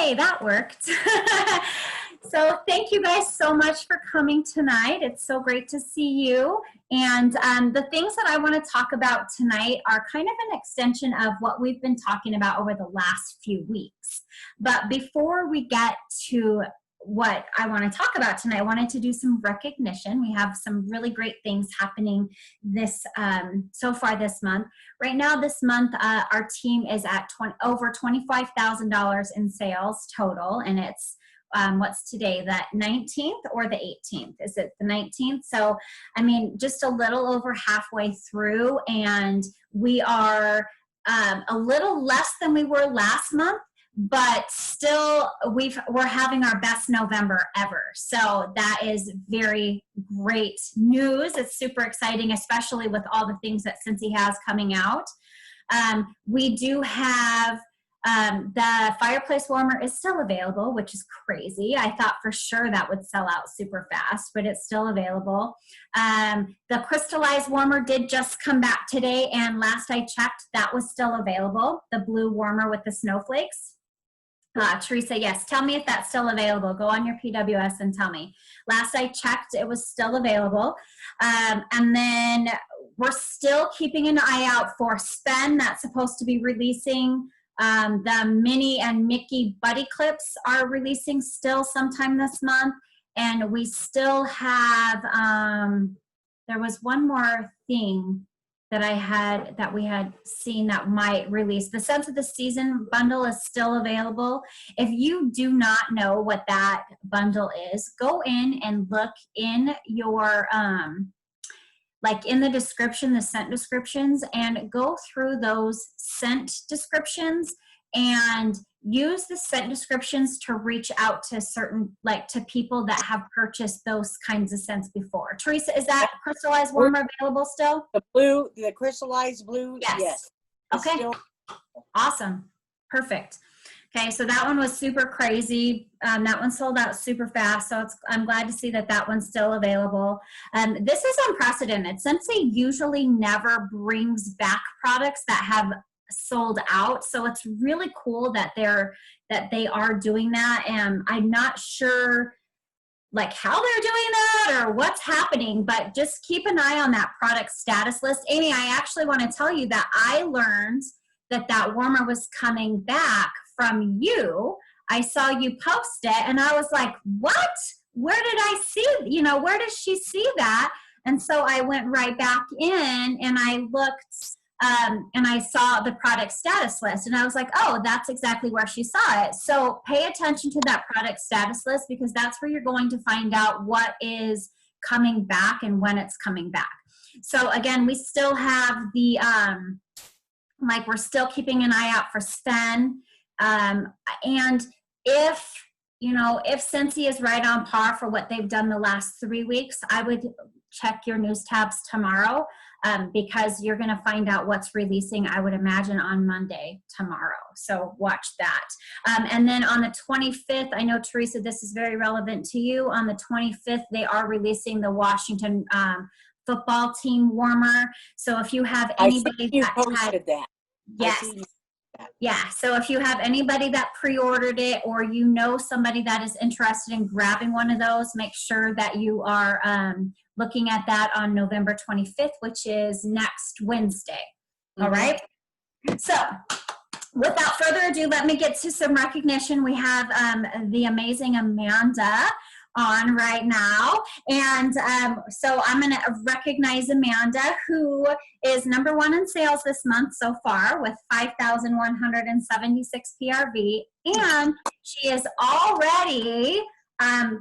Yay, that worked. So thank you guys so much for coming tonight. It's so great to see you. And the things that I want to talk about tonight are kind of an extension of what we've been talking about over the last few weeks. But before we get to what I want to talk about tonight, I wanted to do some recognition. We have some really great things happening this so far this month. Right now, this month, our team is at over $25,000 in sales total, and it's what's today, the 19th or the 18th? Is it the 19th? So, I mean, just a little over halfway through, and we are a little less than we were last month, but still we're having our best November ever. So that is very great news. It's super exciting, especially with all the things that Cincy has coming out. We do have the fireplace warmer is still available, which is crazy. I thought for sure that would sell out super fast, but it's still available. The crystallized warmer did just come back today, and last I checked, that was still available. The blue warmer with the snowflakes. Teresa, yes, tell me if that's still available. Go on your PWS and tell me. Last I checked, it was still available. And then we're still keeping an eye out for Spen. That's supposed to be releasing. The Minnie and Mickey Buddy Clips are releasing still sometime this month. And we still have, there was one more thing that we had seen that might release. The Scents of the Season bundle is still available. If you do not know what that bundle is, go in and look in your, like in the description, the scent descriptions, and go through those scent descriptions and use the scent descriptions to reach out to certain, like to people that have purchased those kinds of scents before. Teresa, is that crystallized warmer available still? The crystallized blue, yes. Okay, still awesome, perfect. Okay, so that one was super crazy. That one sold out super fast, so I'm glad to see that that one's still available. This is unprecedented. Scentsy usually never brings back products that have sold out, so it's really cool that they are doing that, and I'm not sure like how they're doing that or what's happening, but just keep an eye on that product status list. Amy, I actually want to tell you that I learned that warmer was coming back from you. I saw you post it and I was like, what? Where did I see, where does she see that? And so I went right back in and I looked and I saw the product status list and I was like, oh, that's exactly where she saw it. So pay attention to that product status list because that's where you're going to find out what is coming back and when it's coming back. So again, we still have the, we're still keeping an eye out for Spen. And if Scentsy is right on par for what they've done the last 3 weeks, I would check your news tabs tomorrow because you're going to find out what's releasing, I would imagine, on Monday tomorrow. So watch that. And then on the 25th, I know, Teresa, this is very relevant to you. On the 25th, they are releasing the Washington football team warmer. So if you have anybody that. Yes. Yeah, so if you have anybody that pre-ordered it or somebody that is interested in grabbing one of those, make sure that you are looking at that on November 25th, which is next Wednesday. Mm-hmm. All right? So without further ado, let me get to some recognition. We have the amazing Amanda on right now. And so I'm going to recognize Amanda, who is #1 in sales this month so far with 5,176 PRV. And she has already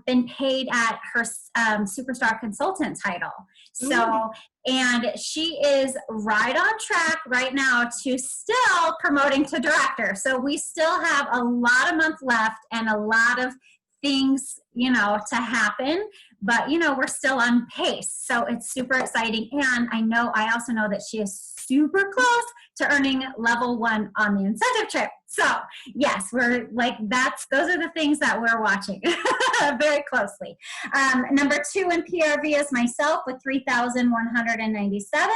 been paid at her Superstar Consultant title. So, and she is right on track right now to still promoting to director. So we still have a lot of months left and a lot of things, to happen, but we're still on pace. So it's super exciting. And I also know that she is super close to earning level 1 on the incentive trip. So yes, we're like, those are the things that we're watching very closely. #2 in PRV is myself with 3,197.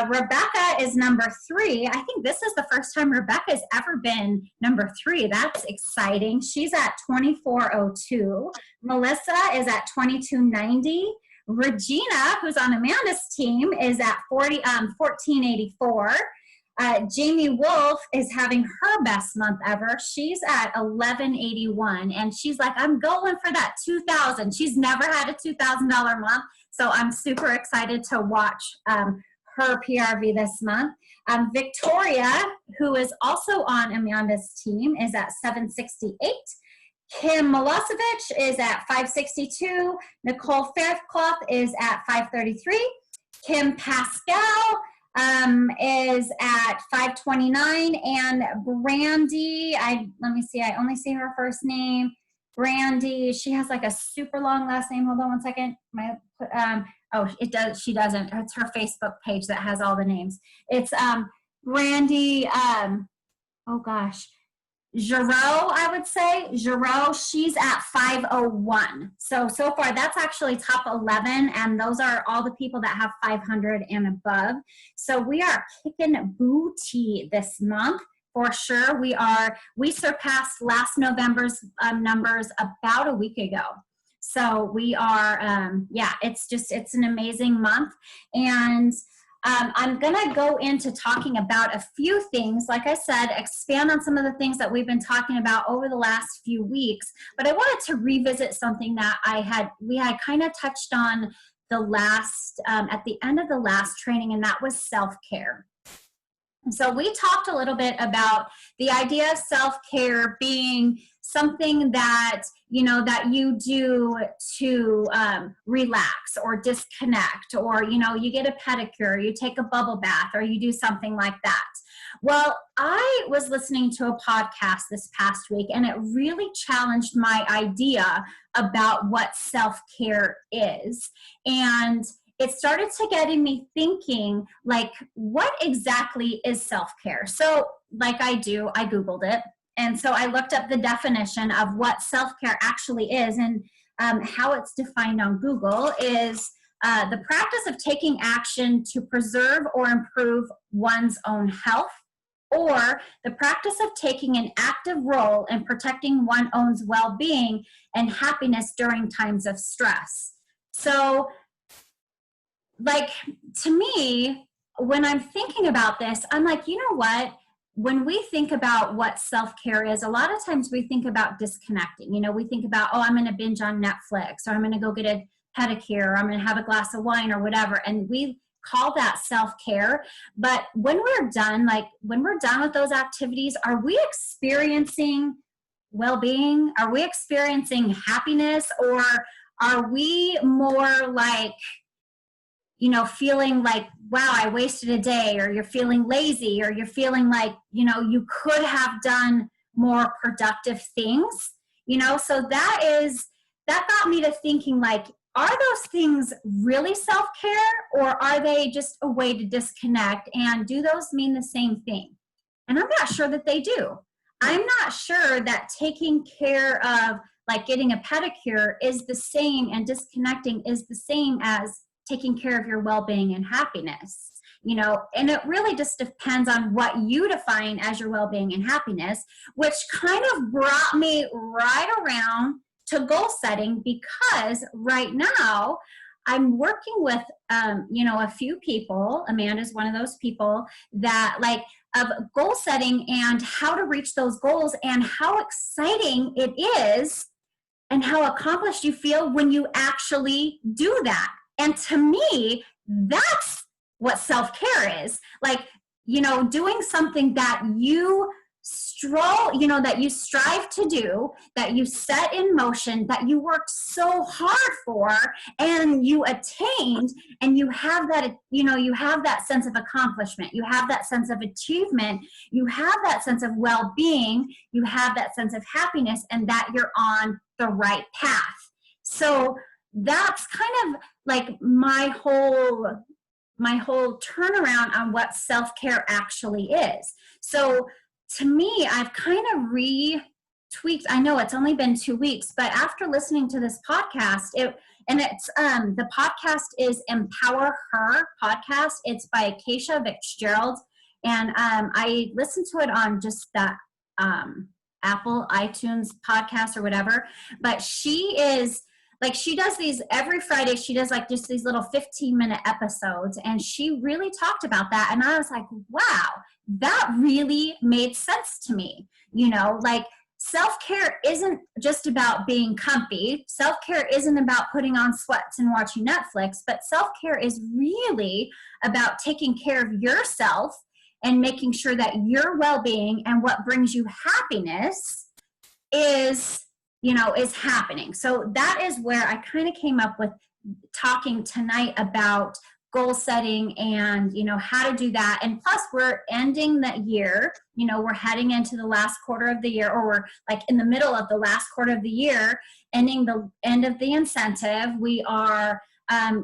Rebecca is number 3. I think this is the first time Rebecca's ever been number 3. That's exciting. She's at 2402. Melissa is at 2290. Regina, who's on Amanda's team, is at 1484. Jamie Wolf is having her best month ever. She's at 1181, and she's like, I'm going for that 2,000. She's never had a $2,000 month, so I'm super excited to watch her PRV this month. Victoria, who is also on Amanda's team, is at 768. Kim Milosevic is at 562. Nicole Faircloth is at 533. Kim Pascal is at 529. And Brandy, let me see, I only see her first name. Brandy, she has like a super long last name. Hold on one second. She doesn't. It's her Facebook page that has all the names. It's Brandy, Giroux, I would say. Giroux, she's at 501. So far, that's actually top 11, and those are all the people that have 500 and above. So we are kicking booty this month. For sure, we surpassed last November's numbers about a week ago. So we are, it's an amazing month. And I'm going to go into talking about a few things, like I said, expand on some of the things that we've been talking about over the last few weeks. But I wanted to revisit something that we had kind of touched on at the end of the last training, and that was self-care. So we talked a little bit about the idea of self-care being something that you do to relax or disconnect, or, you get a pedicure, you take a bubble bath, or you do something like that. Well, I was listening to a podcast this past week, and it really challenged my idea about what self-care is. And it started to getting me thinking, like, what exactly is self-care? So like I Googled it. And so I looked up the definition of what self-care actually is, and how it's defined on Google is the practice of taking action to preserve or improve one's own health, or the practice of taking an active role in protecting one's own well-being and happiness during times of stress. So, like, to me, when I'm thinking about this, I'm like, you know what? When we think about what self-care is, a lot of times we think about disconnecting. We think about, I'm going to binge on Netflix, or I'm going to go get a pedicure, or I'm going to have a glass of wine, or whatever. And we call that self-care. But when we're done with those activities, are we experiencing well-being? Are we experiencing happiness? Or are we more like, feeling like, wow, I wasted a day, or you're feeling lazy, or you're feeling like, you could have done more productive things, so that got me to thinking, like, are those things really self-care, or are they just a way to disconnect? And do those mean the same thing? And I'm not sure that they do. I'm not sure that taking care of, like, getting a pedicure is the same, and disconnecting is the same as taking care of your well-being and happiness, and it really just depends on what you define as your well-being and happiness, which kind of brought me right around to goal setting, because right now I'm working with, a few people. Amanda's one of those people that, like, of goal setting and how to reach those goals, and how exciting it is and how accomplished you feel when you actually do that. And to me, that's what self-care is. Like, doing something that you strive to do, that you set in motion, that you worked so hard for, and you attained, and you have that, you have that sense of accomplishment, you have that sense of achievement, you have that sense of well-being, you have that sense of happiness, and that you're on the right path. So that's kind of like my whole turnaround on what self-care actually is. So to me, I've kind of retweaked. I know it's only been 2 weeks, but after listening to this podcast, And it's the podcast is Empower Her podcast. It's by Keisha Fitzgerald, and I listened to it on just that Apple iTunes podcast or whatever. But she is like, she does these every Friday. She does like just these little 15-minute episodes, and she really talked about that. And I was like, wow, that really made sense to me. You know, like, self-care isn't just about being comfy. Self-care isn't about putting on sweats and watching Netflix, but self-care is really about taking care of yourself and making sure that your well-being and what brings you happiness is, you know, is happening. So that is where I kind of came up with talking tonight about goal setting and, you know, how to do that. And plus, we're ending the year, you know, we're heading into the last quarter of the year, or we're like in the middle of the last quarter of the year, ending the end of the incentive. We are,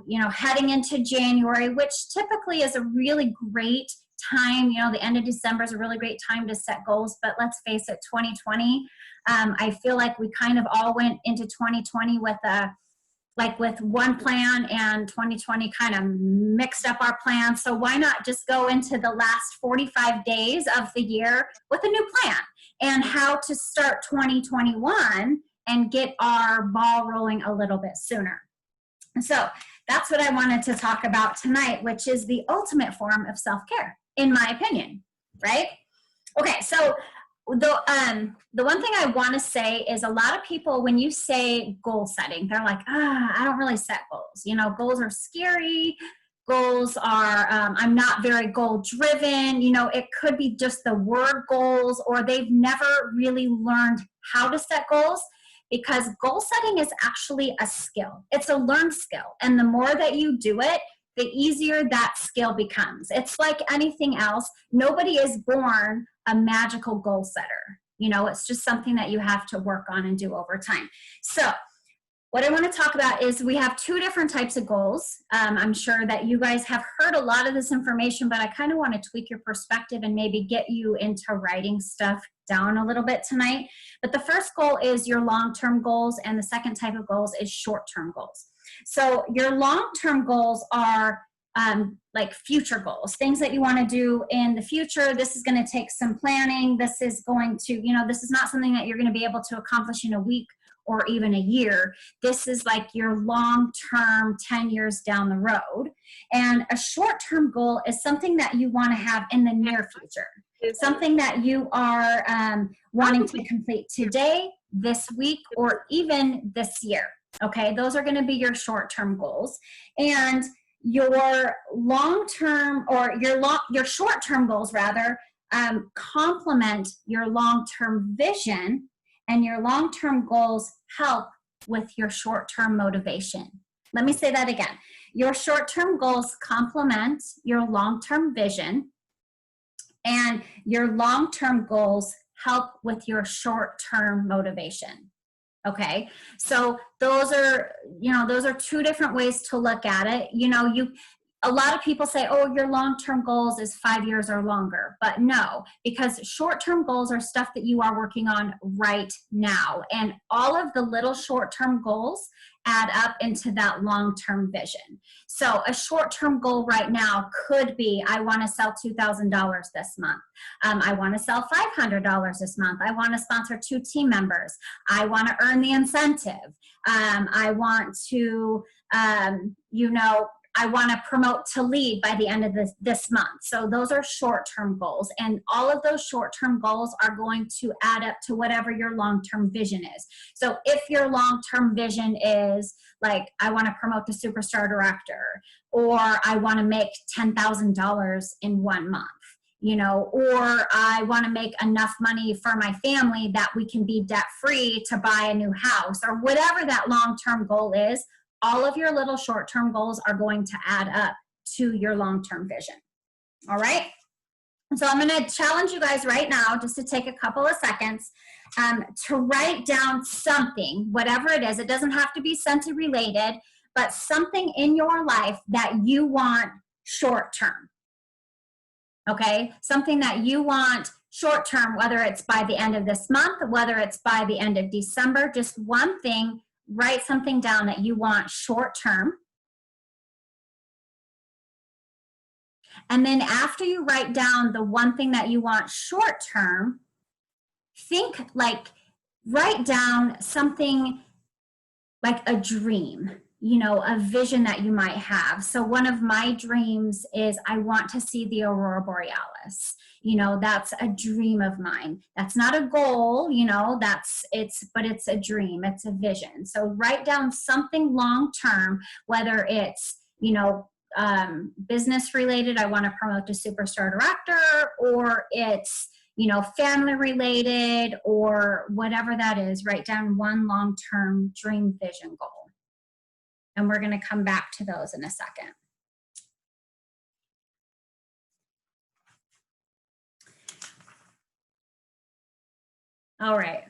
you know, heading into January, which typically is a really great time. You know, the end of December is a really great time to set goals, but let's face it, 2020, I feel like we kind of all went into 2020 with one plan, and 2020 kind of mixed up our plans. So why not just go into the last 45 days of the year with a new plan and how to start 2021 and get our ball rolling a little bit sooner. So that's what I wanted to talk about tonight, which is the ultimate form of self-care, in my opinion, right? Okay, so the one thing I want to say is, a lot of people, when you say goal setting, they're like, I don't really set goals. You know, goals are scary. Goals are, I'm not very goal driven. You know, it could be just the word goals, or they've never really learned how to set goals, because goal setting is actually a skill. It's a learned skill. And the more that you do it, the easier that skill becomes. It's like anything else. Nobody is born a magical goal setter. You know, it's just something that you have to work on and do over time. So what I want to talk about is, we have two different types of goals. I'm sure that you guys have heard a lot of this information, but I kind of want to tweak your perspective and maybe get you into writing stuff down a little bit tonight. But the first goal is your long-term goals, and the second type of goals is short-term goals. So your long-term goals are like future goals, things that you want to do in the future. This is going to take some planning. This is going to, you know, this is not something that you're going to be able to accomplish in a week or even a year. This is like your long-term, 10 years down the road. And a short-term goal is something that you want to have in the near future, something that you are wanting to complete today, this week, or even this year. Okay, those are going to be your short-term goals. And your long-term, or your short-term goals rather, complement your long-term vision, and your long-term goals help with your short-term motivation. Let me say that again. Your short-term goals complement your long-term vision, and your long-term goals help with your short-term motivation. Okay, so those are two different ways to look at it. You know, a lot of people say, oh, your long-term goals is 5 years or longer, but no, because short-term goals are stuff that you are working on right now. And all of the little short-term goals add up into that long-term vision. So a short-term goal right now could be, I want to sell $2,000 this month. I want to sell $500 this month. I want to sponsor 2 team members. I want to earn the incentive. I want to, I want to promote to lead by the end of this month. So those are short-term goals. And all of those short-term goals are going to add up to whatever your long-term vision is. So if your long-term vision is like, I want to promote the superstar director, or I want to make $10,000 in 1 month, you know, or I want to make enough money for my family that we can be debt-free to buy a new house, or whatever that long-term goal is, all of your little short-term goals are going to add up to your long-term vision. All right? So I'm going to challenge you guys right now, just to take a couple of seconds, to write down something, whatever it is. It doesn't have to be Scented related, but something in your life that you want short-term. Okay? Something that you want short-term, whether it's by the end of this month, whether it's by the end of December, just one thing. write something down that you want short term. And then after you write down the one thing that you want short term, think like, write down something like a dream, you know, a vision that you might have. So one of my dreams is I want to see the aurora borealis. You know, that's a dream of mine. That's not a goal, you know, but it's a dream, it's a vision. So write down something long-term, whether it's, you know, business related, I want to promote to superstar director, or it's, you know, family related, or whatever that is. Write down one long-term dream, vision, goal. And we're going to come back to those in a second. All right.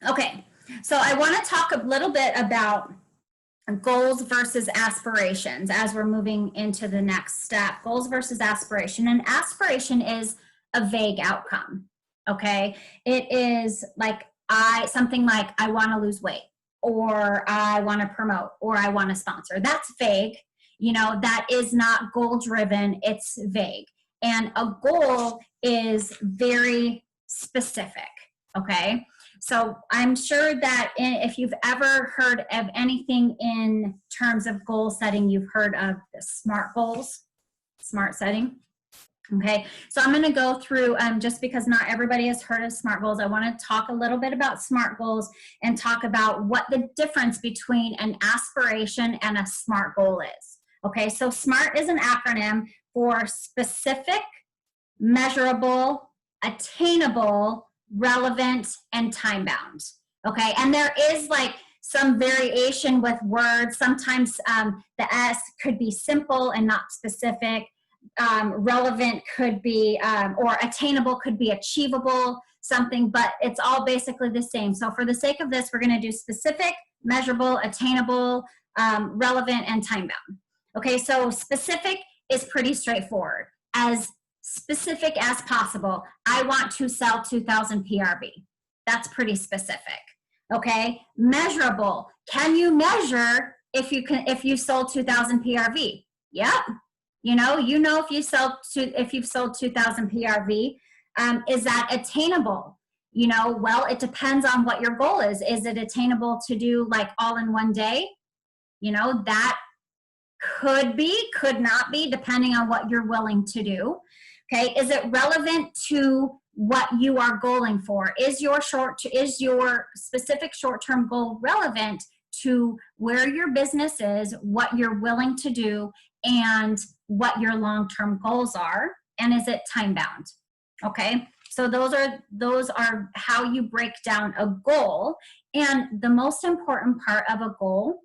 Okay, so I want to talk a little bit about goals versus aspirations as we're moving into the next step. Goals versus aspiration. And aspiration is a vague outcome, okay? It is like something like I want to lose weight, or I want to promote, or I want to sponsor. That's vague. You know, that is not goal driven, it's vague. And a goal is very specific, okay? So I'm sure that if you've ever heard of anything in terms of goal setting, you've heard of the SMART goals, SMART setting. Okay, so I'm going to go through, just because not everybody has heard of SMART goals, I want to talk a little bit about SMART goals and talk about what the difference between an aspiration and a SMART goal is. Okay, so SMART is an acronym for specific, measurable, attainable, relevant, and time bound. Okay, and there is like some variation with words. Sometimes the S could be simple and not specific. Relevant could be, or attainable could be achievable, something, but it's all basically the same. So for the sake of this, we're going to do specific, measurable, attainable, relevant, and time bound. Okay, so specific is pretty straightforward. As specific as possible, I want to sell 2,000 PRV. That's pretty specific. Okay, measurable. Can you measure if you sold 2,000 PRV? Yep. You know if you've sold 2,000 PRV. Is that attainable? You know, well, it depends on what your goal is. Is it attainable to do like all in one day? You know, that could be, could not be, depending on what you're willing to do. Okay, is it relevant to what you are goaling for? Is your specific short-term goal relevant to where your business is, what you're willing to do, and what your long-term goals are? And is it time-bound? Okay, so those are how you break down a goal. And the most important part of a goal,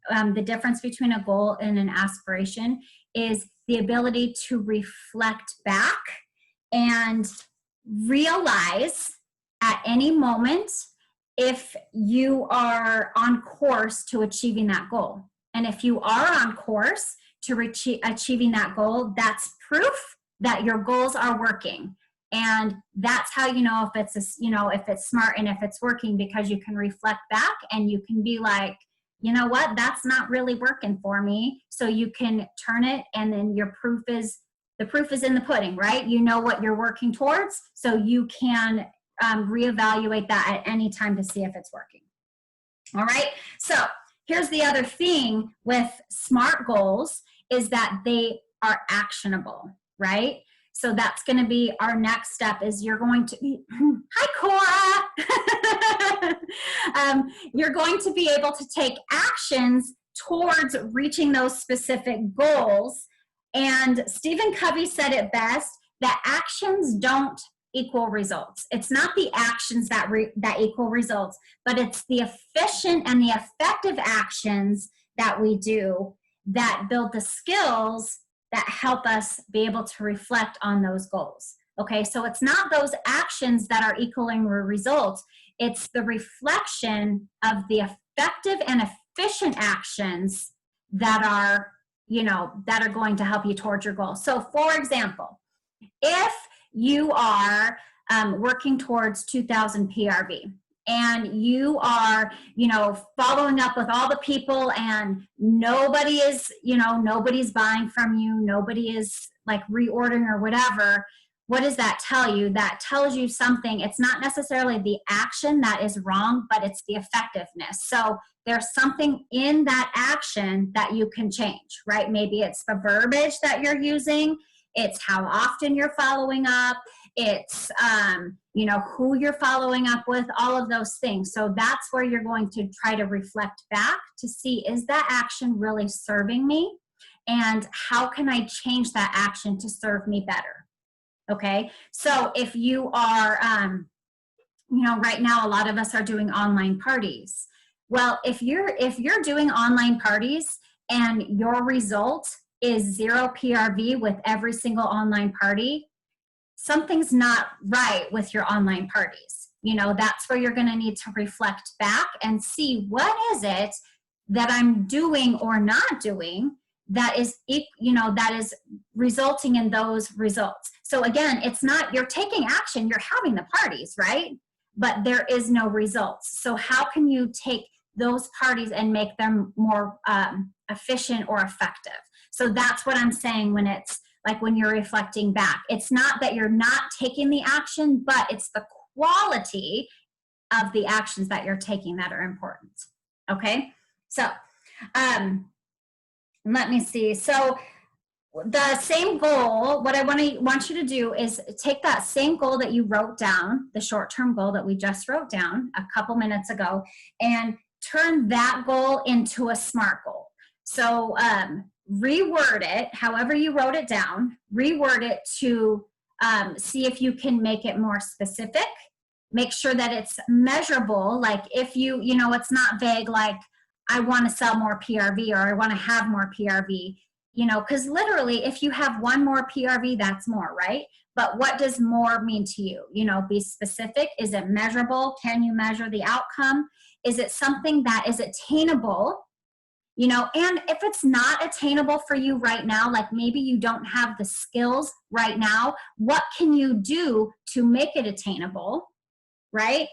the difference between a goal and an aspiration, is the ability to reflect back and realize at any moment if you are on course to achieving that goal. And if you are on course to achieving that goal, that's proof that your goals are working. And that's how you know if it's smart and if it's working, because you can reflect back and you can be like, you know what, that's not really working for me. So you can turn it, and then the proof is in the pudding, right? You know what you're working towards, so you can reevaluate that at any time to see if it's working. All right, so here's the other thing with SMART goals is that they are actionable, right? So that's going to be our next step. Is you're going to be, hi Cora, you're going to be able to take actions towards reaching those specific goals. And Stephen Covey said it best, that actions don't equal results. It's not the actions that equal results, but it's the efficient and the effective actions that we do that build the skills that help us be able to reflect on those goals. Okay, so it's not those actions that are equaling results, it's the reflection of the effective and efficient actions that are, that are going to help you towards your goal. So for example, if you are working towards 2,000 PRV, and you are, you know, following up with all the people and nobody is, you know, nobody's buying from you, nobody is like reordering or whatever, what does that tell you? That tells you something. It's not necessarily the action that is wrong, but it's the effectiveness. So there's something in that action that you can change, right? Maybe it's the verbiage that you're using. It's how often you're following up. It's, you know, who you're following up with, all of those things. So that's where you're going to try to reflect back to see, is that action really serving me? And how can I change that action to serve me better? Okay, so if you are, you know, right now a lot of us are doing online parties. Well, if you're doing online parties and your result is 0 PRV with every single online party, something's not right with your online parties. You know, that's where you're going to need to reflect back and see, what is it that I'm doing or not doing that is, you know, that is resulting in those results. So again, it's not, you're taking action, you're having the parties, right? But there is no results. So how can you take those parties and make them more efficient or effective? So that's what I'm saying when it's like, when you're reflecting back. It's not that you're not taking the action, but it's the quality of the actions that you're taking that are important. Okay, so let me see. So the same goal, what I want you to do is take that same goal that you wrote down, the short-term goal that we just wrote down a couple minutes ago, and turn that goal into a SMART goal. So reword it, however you wrote it down, reword it to see if you can make it more specific. Make sure that it's measurable. Like if you know, it's not vague, like I want to sell more PRV or I want to have more PRV, you know, because literally if you have one more PRV, that's more, right? But what does more mean to you? You know, be specific. Is it measurable? Can you measure the outcome? Is it something that is attainable? You know, and if it's not attainable for you right now, like maybe you don't have the skills right now, what can you do to make it attainable, right?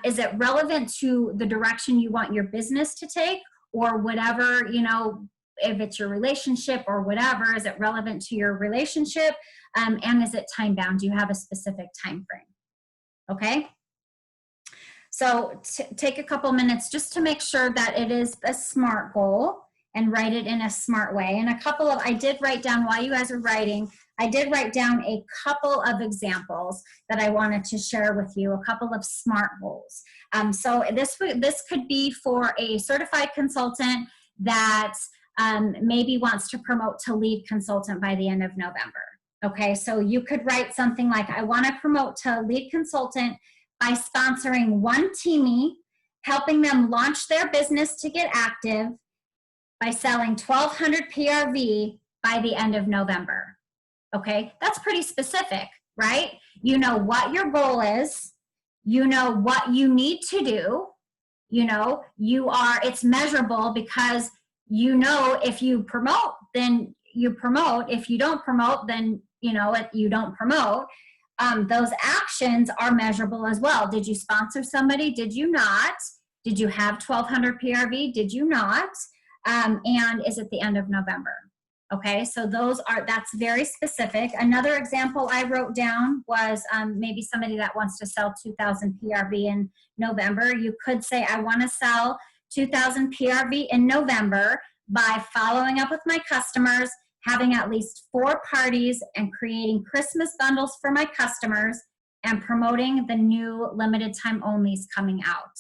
Is it relevant to the direction you want your business to take, or whatever, you know, if it's your relationship or whatever, is it relevant to your relationship? And is it time bound? Do you have a specific time frame? Okay. So take a couple minutes just to make sure that it is a SMART goal and write it in a SMART way. And I did write down, while you guys are writing, I did write down a couple of examples that I wanted to share with you, a couple of SMART goals. So this could be for a certified consultant that maybe wants to promote to lead consultant by the end of November. Okay, so you could write something like, I want to promote to lead consultant by sponsoring one teamie, helping them launch their business to get active by selling 1,200 PRV by the end of November. Okay, that's pretty specific, right? You know what your goal is, you know what you need to do, you know, it's measurable, because you know if you promote, then you promote. If you don't promote, then you know you don't promote. Those actions are measurable as well. Did you sponsor somebody? Did you not? Did you have 1,200 PRV? Did you not? And is it the end of November? Okay, so that's very specific. Another example I wrote down was maybe somebody that wants to sell 2,000 PRV in November. You could say, I want to sell 2,000 PRV in November by following up with my customers, having at least 4 parties, and creating Christmas bundles for my customers, and promoting the new limited time onlys coming out.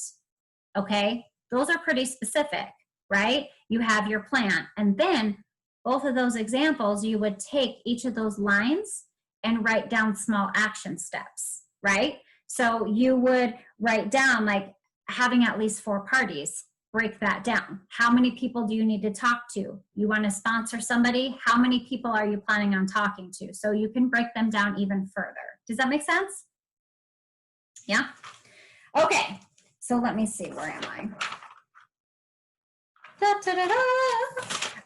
Okay, those are pretty specific, right? You have your plan. And then both of those examples, you would take each of those lines and write down small action steps, right? So you would write down, like, having at least 4 parties. Break that down. How many people do you need to talk to? You want to sponsor somebody? How many people are you planning on talking to? So you can break them down even further. Does that make sense? Yeah? Okay, so let me see, where am I? Da, da, da, da.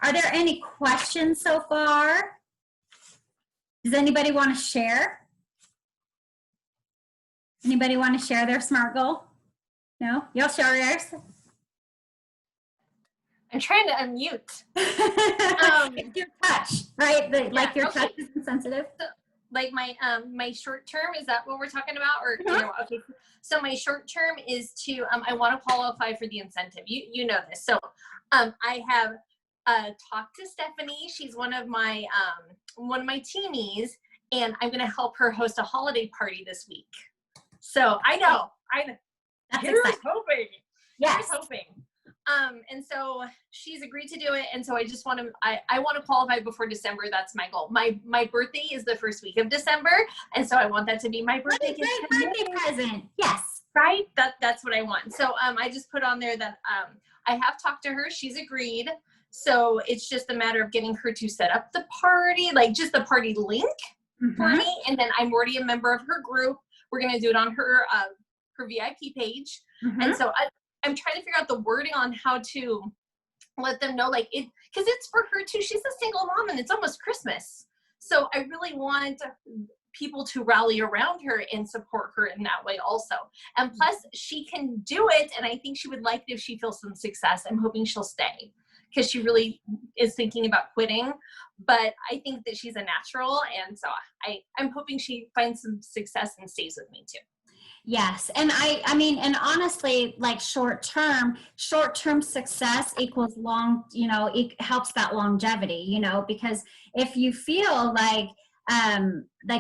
Are there any questions so far? Does anybody want to share? Anybody want to share their SMART goal? No? You'll share yours? I'm trying to unmute. It's your touch, right? Like your touch is insensitive. So, like my short term, is that what we're talking about? Or okay. So my short term is to I want to qualify for the incentive. You know this. So I have talked to Stephanie. She's one of my teamies, and I'm gonna help her host a holiday party this week. So I know. That's Here's exciting. hoping. Yes. Here's hoping. And so she's agreed to do it. And so I just want to, I want to qualify before December. That's my goal. My birthday is the first week of December. And so I want that to be my birthday gift. Birthday present. Yes. Right. That's what I want. So, I just put on there that, I have talked to her. She's agreed. So it's just a matter of getting her to set up the party, like just the party link for me. And then I'm already a member of her group. We're going to do it on her VIP page. And so I'm trying to figure out the wording on how to let them know, like it, because it's for her too. She's a single mom and it's almost Christmas. So I really want people to rally around her and support her in that way also. And plus she can do it. And I think she would like it if she feels some success. I'm hoping she'll stay because she really is thinking about quitting. But I think that she's a natural. And so I'm hoping she finds some success and stays with me too. Yes. And I mean, and honestly, like short-term success equals it helps that longevity, because if you feel like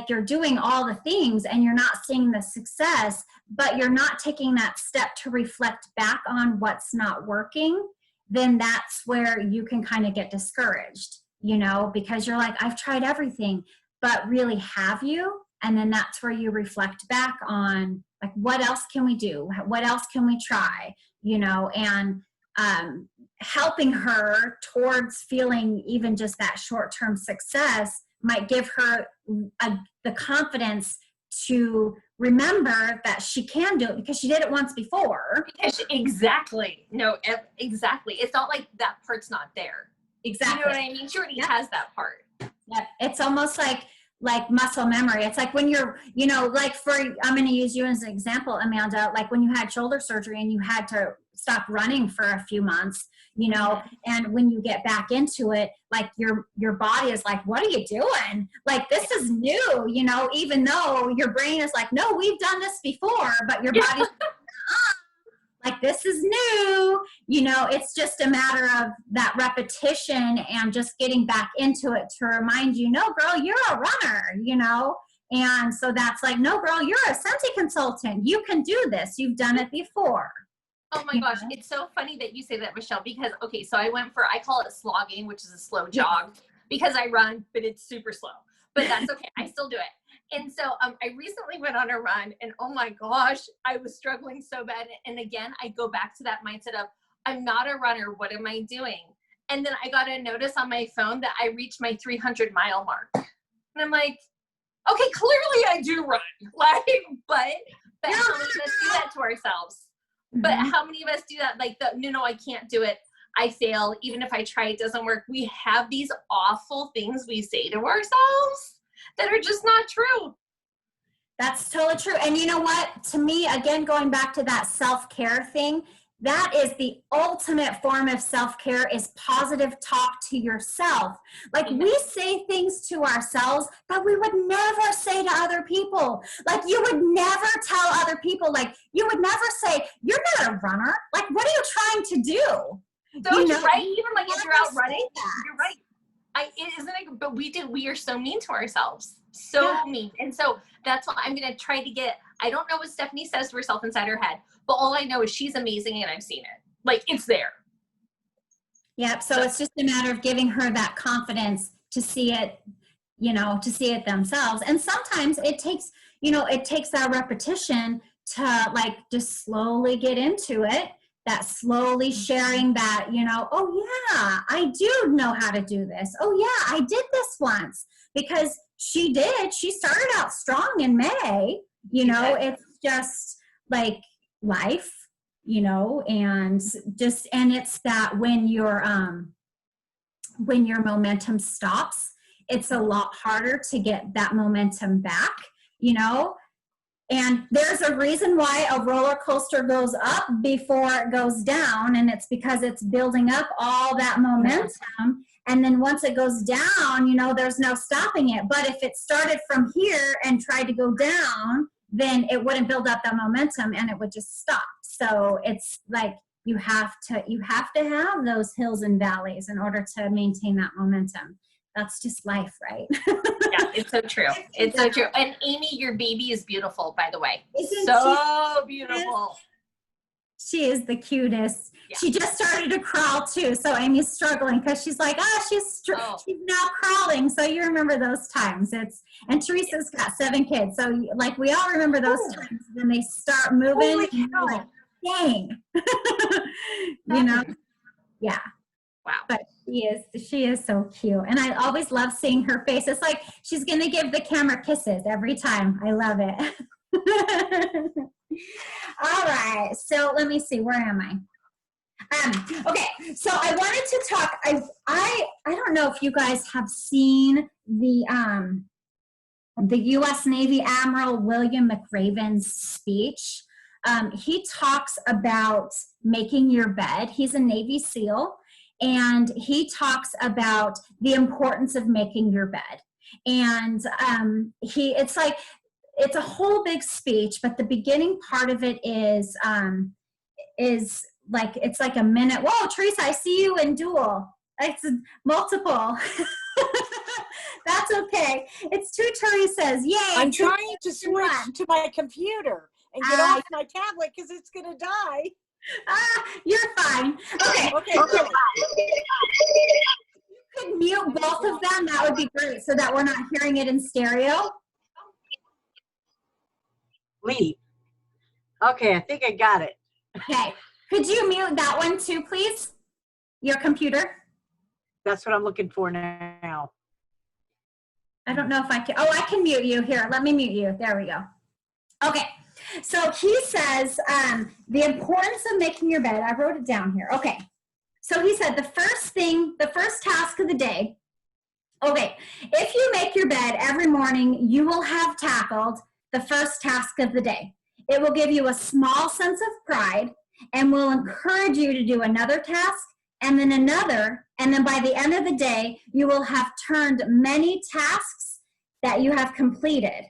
you're doing all the things and you're not seeing the success, but you're not taking that step to reflect back on what's not working, then that's where you can kind of get discouraged, because you're like, I've tried everything, but really have you? And then that's where you reflect back on, like, what else can we do? What else can we try? And helping her towards feeling even just that short-term success might give her the confidence to remember that she can do it because she did it once before. Exactly. No, exactly. It's not like that part's not there. Exactly. You know what I mean? She already has that part. Yep. It's almost like muscle memory. It's like when you're, I'm going to use you as an example, Amanda, like when you had shoulder surgery and you had to stop running for a few months, and when you get back into it, like your body is like, what are you doing? Like, this is new, even though your brain is like, no, we've done this before, but your body's like, this is new, it's just a matter of that repetition and just getting back into it to remind you, no, girl, you're a runner, and so that's like, no, girl, you're a Scentsy consultant. You can do this. You've done it before. Oh my gosh. It's so funny that you say that, Michelle, because, okay, so I call it slogging, which is a slow jog because I run, but it's super slow, but that's okay. I still do it. And so I recently went on a run and oh my gosh, I was struggling so bad. And again, I go back to that mindset of, I'm not a runner. What am I doing? And then I got a notice on my phone that I reached my 300-mile mark. And I'm like, okay, clearly I do run. Like, but how many of us do that to ourselves? But how many of us do that? Like, no, I can't do it. I fail. Even if I try, it doesn't work. We have these awful things we say to ourselves that are just not true. That's totally true. And you know what? To me, again, going back to that self-care thing, that is the ultimate form of self-care, is positive talk to yourself. Like, we say things to ourselves that we would never say to other people. Like, you would never tell other people, like, you would never say, you're not a runner. Like, what are you trying to do? So you're right. Even like if you're out running, you're right. But we are so mean to ourselves. So mean. And so that's why I'm going to try to get, I don't know what Stephanie says to herself inside her head, but all I know is she's amazing and I've seen it. Like, it's there. Yep. So it's just a matter of giving her that confidence to see it, to see it themselves. And sometimes it takes that repetition to like just slowly get into it. That slowly sharing that, oh yeah, I do know how to do this. Oh yeah, I did this once, because she started out strong in May, it's just like life, and it's that when your momentum stops, it's a lot harder to get that momentum back, And there's a reason why a roller coaster goes up before it goes down, and it's because it's building up all that momentum. And then once it goes down, you know, there's no stopping it. But if it started from here and tried to go down, then it wouldn't build up that momentum and it would just stop. So it's like you have to have those hills and valleys in order to maintain that momentum. That's just life, right? Yeah, it's so true. It's so true. And Amy, your baby is beautiful, by the way. Isn't So beautiful. She is the cutest. Yeah. She just started to crawl too, so Amy's struggling because she's like, she's now crawling. So you remember those times. And Teresa's got 7 kids, so like we all remember those times when they start moving. And you're like, dang, you know, yeah. Wow. But she is so cute, and I always love seeing her face. It's like she's gonna give the camera kisses every time. I love it. All right, so let me see, where am I? Okay, so I wanted to talk. I don't know if you guys have seen the U.S. Navy Admiral William McRaven's speech. He talks about making your bed. He's a Navy SEAL. And he talks about the importance of making your bed. And it's a whole big speech, but the beginning part of it is like, it's like a minute. Whoa, Teresa, I see you in dual. It's multiple. That's okay. It's 2 Teresas. Yay. I'm trying to switch to my compuder and get off my tablet because it's going to die. You're fine. Okay. You could mute both of them. That would be great so that we're not hearing it in stereo. Lee. Okay, I think I got it. Okay. Could you mute that one too, please? Your computer? That's what I'm looking for now. I don't know if I can. Oh, I can mute you. Here, let me mute you. There we go. Okay. So he says the importance of making your bed. I wrote it down here. Okay. So he said the first task of the day. Okay. If you make your bed every morning, you will have tackled the first task of the day. It will give you a small sense of pride and will encourage you to do another task and then another. And then by the end of the day, you will have turned many tasks that you have completed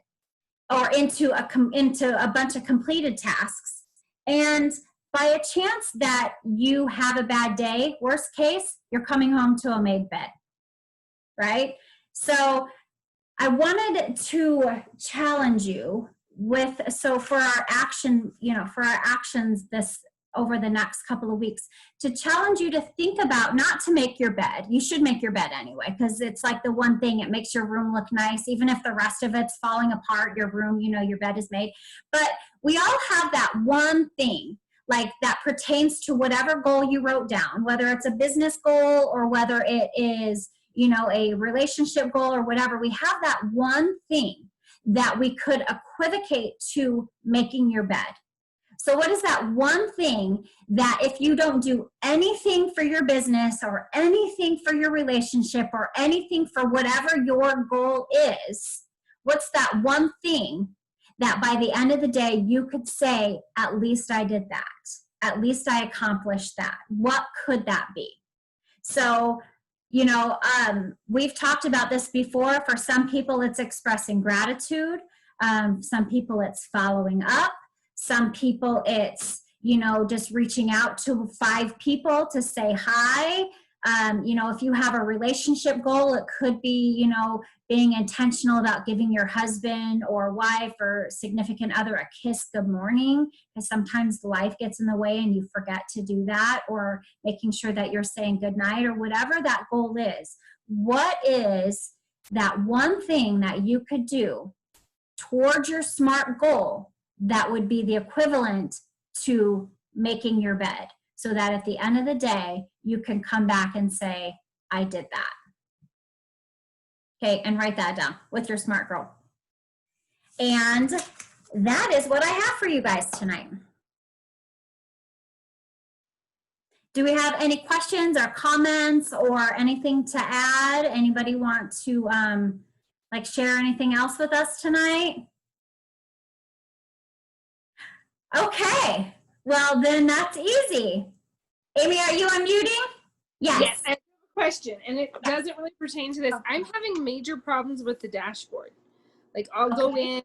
or into a bunch of completed tasks. And by a chance that you have a bad day, worst case, you're coming home to a made bed, right? So I wanted to challenge you for our actions this over the next couple of weeks, to challenge you to think about, not to make your bed. You should make your bed anyway, because it's like the one thing, it makes your room look nice. Even if the rest of it's falling apart, your room, your bed is made. But we all have that one thing, like that pertains to whatever goal you wrote down, whether it's a business goal or whether it is, a relationship goal or whatever. We have that one thing that we could equivocate to making your bed. So what is that one thing that if you don't do anything for your business or anything for your relationship or anything for whatever your goal is, what's that one thing that by the end of the day you could say, at least I did that. At least I accomplished that. What could that be? So, we've talked about this before. For some people, it's expressing gratitude. Some people, it's following up. Some people, it's, just reaching out to 5 people to say hi. If you have a relationship goal, it could be, being intentional about giving your husband or wife or significant other a kiss good morning, because sometimes life gets in the way and you forget to do that, or making sure that you're saying good night or whatever that goal is. What is that one thing that you could do towards your SMART goal that would be the equivalent to making your bed, so that at the end of the day, you can come back and say, I did that. Okay, and write that down with your SMART goal. And that is what I have for you guys tonight. Do we have any questions or comments or anything to add? Anybody want to share anything else with us tonight? Okay. Well, then that's easy. Amy, are you unmuting? Yes. I have a question, and it doesn't really pertain to this. I'm having major problems with the dashboard. Like, I'll go in,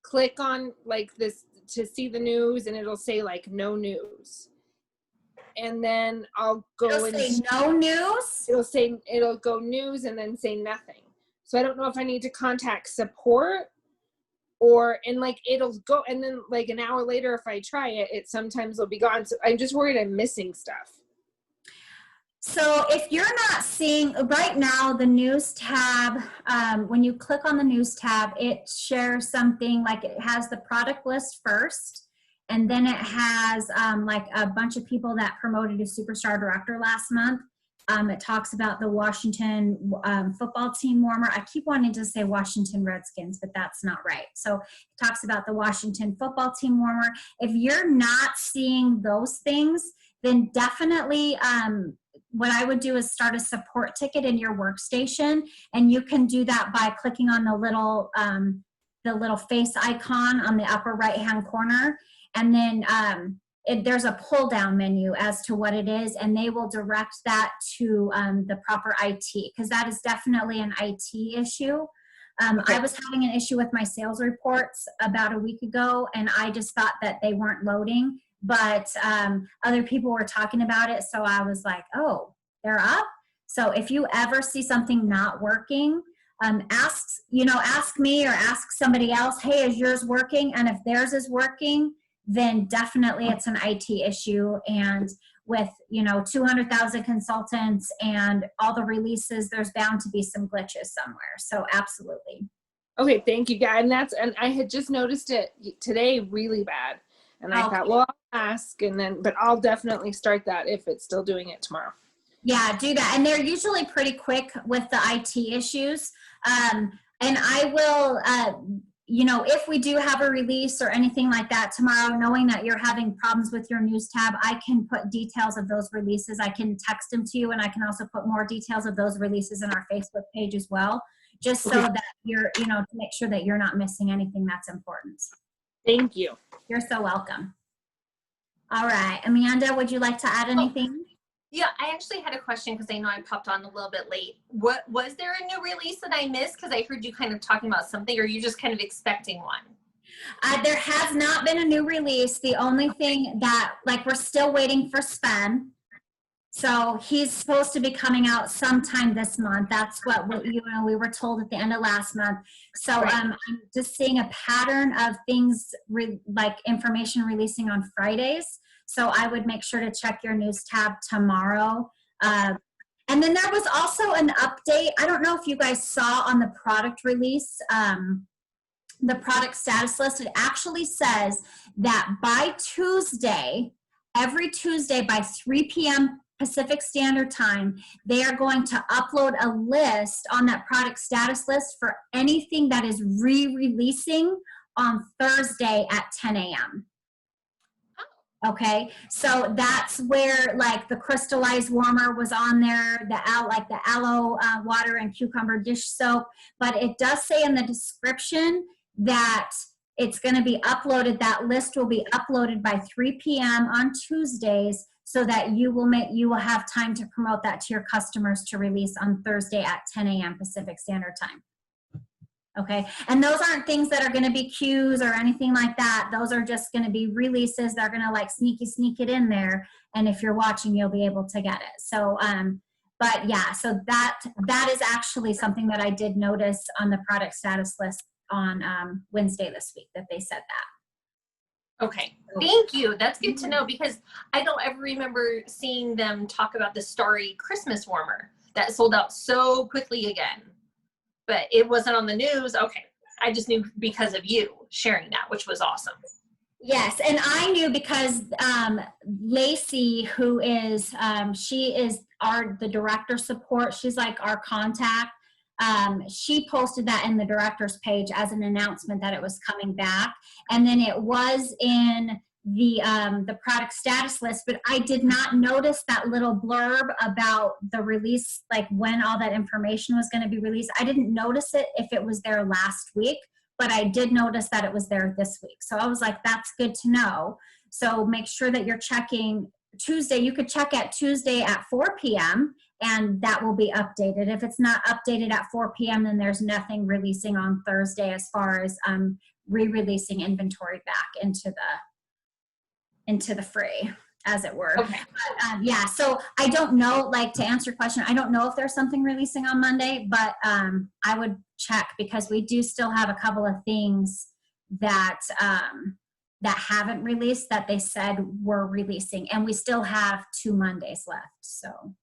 click on like this to see the news, and it'll say like no news. And then I'll go It'll say no news. it'll go news and then say nothing. So I don't know if I need to contact support and like it'll go, and then like an hour later if I try it, it sometimes will be gone. So I'm just worried I'm missing stuff. So if you're not seeing right now the news tab, when you click on the news tab, it shares something like it has the product list first, and then it has like a bunch of people that promoted a superstar director last month. It talks about the Washington football team warmer. I keep wanting to say Washington Redskins, but that's not right. So it talks about the Washington football team warmer. If you're not seeing those things, then definitely what I would do is start a support ticket in your workstation, and you can do that by clicking on the little face icon on the upper right hand corner, and then there's a pull down menu as to what it is, and they will direct that to the proper IT, because that is definitely an IT issue. I was having an issue with my sales reports about a week ago, and I just thought that they weren't loading, but other people were talking about it, so I was like, oh, they're up. So if you ever see something not working, ask me or ask somebody else, hey, is yours working? And if theirs is working, then definitely it's an IT issue. And with 200,000 consultants and all the releases, there's bound to be some glitches somewhere. So absolutely. Okay, thank you, guys. And I had just noticed it today really bad. And I thought, well, I'll ask, but I'll definitely start that if it's still doing it tomorrow. Yeah, do that. And they're usually pretty quick with the IT issues. And I will, if we do have a release or anything like that tomorrow, knowing that you're having problems with your news tab, I can put details of those releases. I can text them to you, and I can also put more details of those releases in our Facebook page as well, just so that you're, to make sure that you're not missing anything that's important. Thank you. You're so welcome. All right. Amanda, would you like to add anything? Yeah, I actually had a question because I know I popped on a little bit late. What was there a new release that I missed? Because I heard you kind of talking about something, or are you just kind of expecting one? There has not been a new release. The only thing that, we're still waiting for Sven. So he's supposed to be coming out sometime this month. That's what we were told at the end of last month. So right. I'm just seeing a pattern of things like information releasing on Fridays. So I would make sure to check your news tab tomorrow. And then there was also an update. I don't know if you guys saw on the product release, the product status list. It actually says that by Tuesday, every Tuesday by 3 p.m. Pacific Standard Time, they are going to upload a list on that product status list for anything that is re-releasing on Thursday at 10 a.m. Okay, so that's where the crystallized warmer was on there, the aloe water and cucumber dish soap, but it does say in the description that it's going to be uploaded. That list will be uploaded by 3 p.m. on Tuesdays, so that you will have time to promote that to your customers to release on Thursday at 10 a.m. Pacific Standard Time. Okay, and those aren't things that are going to be queues or anything like that. Those are just going to be releases. They're going to sneak it in there, and if you're watching, you'll be able to get it. So, but yeah, so that is actually something that I did notice on the product status list on Wednesday this week, that they said that. Okay, thank you. That's good to know, because I don't ever remember seeing them talk about the Starry Christmas warmer that sold out so quickly again. But it wasn't on the news. Okay, I just knew because of you sharing that, which was awesome. Yes, and I knew because Lacey, who is, she is the director support. She's like our contact. She posted that in the director's page as an announcement that it was coming back. And then it was in the product status list, but I did not notice that little blurb about the release, when all that information was going to be released. I didn't notice it if it was there last week, but I did notice that it was there this week. So I was like, that's good to know. So make sure that you're checking Tuesday. You could check at Tuesday at 4 p.m. and that will be updated. If it's not updated at 4 p.m., then there's nothing releasing on Thursday as far as re-releasing inventory back into the fray, as it were. Okay. But, yeah, so I don't know, like, to answer your question, I don't know if there's something releasing on Monday, but I would check, because we do still have a couple of things that that haven't released that they said were releasing, and we still have 2 Mondays left. So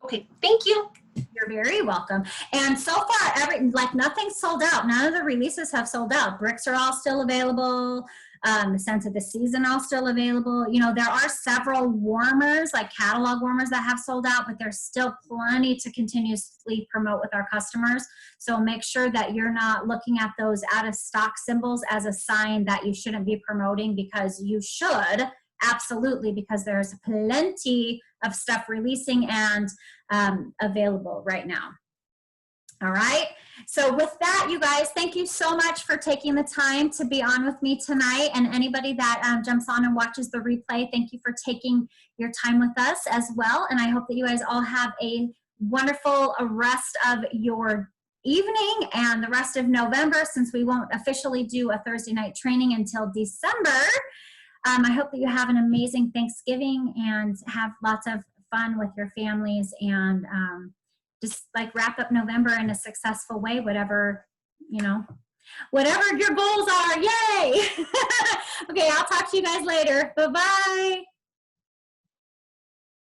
Okay, thank you. you're very welcome. And so far, nothing's sold out. None of the releases have sold out. Bricks are all still available. The Scents of the Season all still available. You know, there are several warmers, like catalog warmers, that have sold out, but there's still plenty to continuously promote with our customers. So make sure that you're not looking at those out of stock symbols as a sign that you shouldn't be promoting, because you should, absolutely, because there's plenty of stuff releasing and available right now. All right. So with that, you guys, thank you so much for taking the time to be on with me tonight. And anybody that jumps on and watches the replay, thank you for taking your time with us as well. And I hope that you guys all have a wonderful rest of your evening and the rest of November, since we won't officially do a Thursday night training until December. I hope that you have an amazing Thanksgiving and have lots of fun with your families, and just like wrap up November in a successful way, whatever your goals are. Yay. Okay, I'll talk to you guys later. Bye-bye.